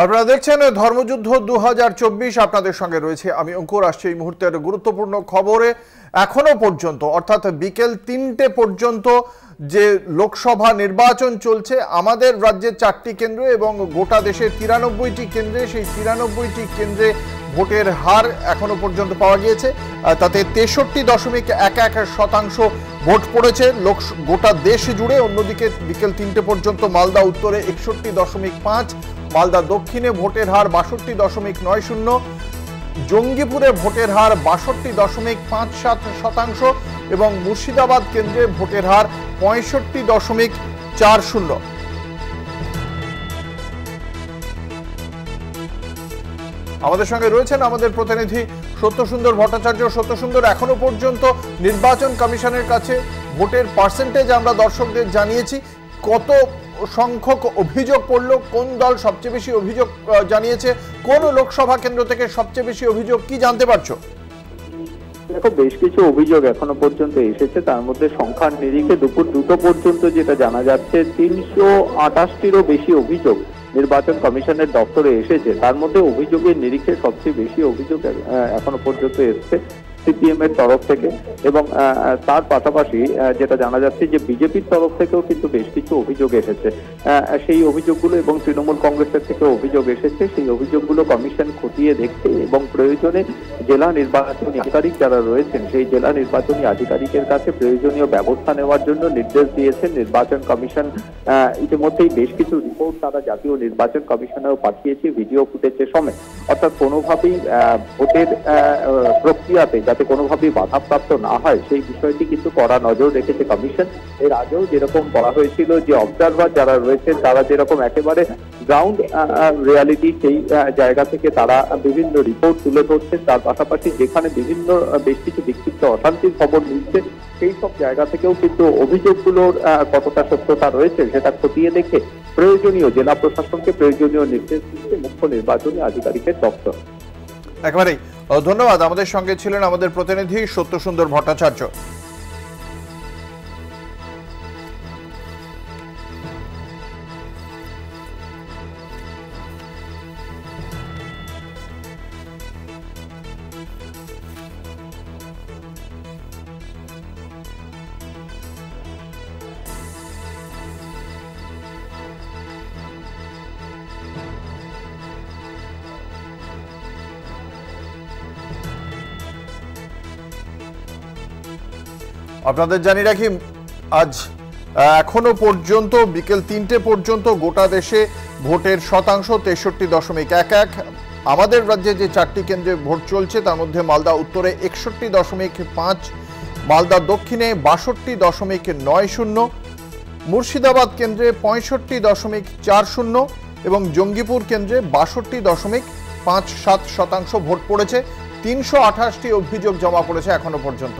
আপনারা দেখছেন ধর্মযুদ্ধ 2024। আপনাদের সঙ্গে রয়েছে আমি অঙ্কুর। আসছে এই মুহূর্তের গুরুত্বপূর্ণ খবরে। এখনো পর্যন্ত অর্থাৎ বিকেল 3টে পর্যন্ত যে লোকসভা নির্বাচন চলছে আমাদের রাজ্যের 4টি কেন্দ্রে এবং গোটা দেশের 93টি কেন্দ্রে, সেই 93টি কেন্দ্রে ভোটের হার এখনো পর্যন্ত পাওয়া গিয়েছে। তাতে 63.11% ভোট পড়েছে গোটা দেশ জুড়ে। অন্যদিকে বিকেল 3টে পর্যন্ত মালদা উত্তরে 61.5, মালদা দক্ষিণে ভোটের হার 62.90, জঙ্গিপুরে ভোটের হার 62.57% এবং মুর্শিদাবাদ কেন্দ্রে ভোটের হার 65.40। আমাদের সঙ্গে রয়েছেন আমাদের প্রতিনিধি সত্যসুন্দর ভট্টাচার্য। সত্যসুন্দর, এখনো পর্যন্ত নির্বাচন কমিশনের কাছে ভোটের পার্সেন্টেজ আমরা দর্শকদের জানিয়েছি, কত সংখ্যক অভিযোগ পড়ল, কোন দল সবচেয়ে বেশি অভিযোগ জানিয়েছে, কোন লোকসভা কেন্দ্র থেকে সবচেয়ে বেশি অভিযোগ, কি জানতে পারছো? দেখো, বেশ কিছু অভিযোগ এখনো পর্যন্ত এসেছে। তার মধ্যে সংখ্যার নিরিখে দুপুর 2টো পর্যন্ত যেটা জানা যাচ্ছে 328টিরও বেশি অভিযোগ নির্বাচন কমিশনের দপ্তরে এসেছে। তার মধ্যে অভিযোগের নিরিখে সবচেয়ে বেশি অভিযোগ এখনো পর্যন্ত এসছে সিপিএম এর তরফ থেকে, এবং তার পাশাপাশি যেটা জানা যাচ্ছে যে বিজেপির তরফ থেকেও কিন্তু বেশ কিছু অভিযোগ এসেছে। সেই অভিযোগগুলো এবং তৃণমূল কংগ্রেসের থেকে অভিযোগ এসেছে, সেই অভিযোগগুলো কমিশন খতিয়ে দেখছে এবং প্রয়োজনে জেলা নির্বাচনী আধিকারিক যারা রয়েছেন সেই জেলা নির্বাচনী আধিকারিকের কাছে প্রয়োজনীয় ব্যবস্থা নেওয়ার জন্য নির্দেশ দিয়েছেন নির্বাচন কমিশন। ইতিমধ্যেই বেশ কিছু রিপোর্ট তারা জাতীয় নির্বাচন কমিশনেও পাঠিয়েছে ভিডিও ফুটেজের সমেত। অর্থাৎ কোনোভাবেই ভোটের প্রক্রিয়াতে যাতে কোনোভাবেই বাধাপ্রাপ্ত না হয় সেই বিষয়টি কিন্তু কড়া নজর রেখেছে কমিশন। এর আগেও যেরকম বলা হয়েছিল যে অবজারভার যারা রয়েছেন তারা যেরকম একেবারে গ্রাউন্ড রিয়ালিটি সেই জায়গা থেকে তারা বিভিন্ন রিপোর্ট তুলে ধরছেন, তার পাশাপাশি যেখানে বিভিন্ন বেশ কিছু বিক্ষিপ্ত অশান্তির খবর মিলছে সেই সব জায়গা থেকেও কিন্তু অভিযোগগুলোর কতটা সত্যতা রয়েছে সেটা খতিয়ে দেখে প্রয়োজনীয় জেলা প্রশাসনকে প্রয়োজনীয় নির্দেশ দিচ্ছে মুখ্য নির্বাচনী আধিকারিকের দপ্তর। একেবারেই ধন্যবাদ। আমাদের সঙ্গে ছিলেন আমাদের প্রতিনিধি সত্যসুন্দর ভট্টাচার্য। আপনাদের জানিয়ে রাখি, আজ এখনো পর্যন্ত বিকেল 3টে পর্যন্ত গোটা দেশে ভোটের শতাংশ 63.11। আমাদের রাজ্যে যে 4টি কেন্দ্রে ভোট চলছে তার মধ্যে মালদা উত্তরে 61.5, মালদা দক্ষিণে 62.90, মুর্শিদাবাদ কেন্দ্রে 65.40 এবং জঙ্গিপুর কেন্দ্রে 62.57% ভোট পড়েছে। 328টি অভিযোগ জমা পড়েছে এখনো পর্যন্ত।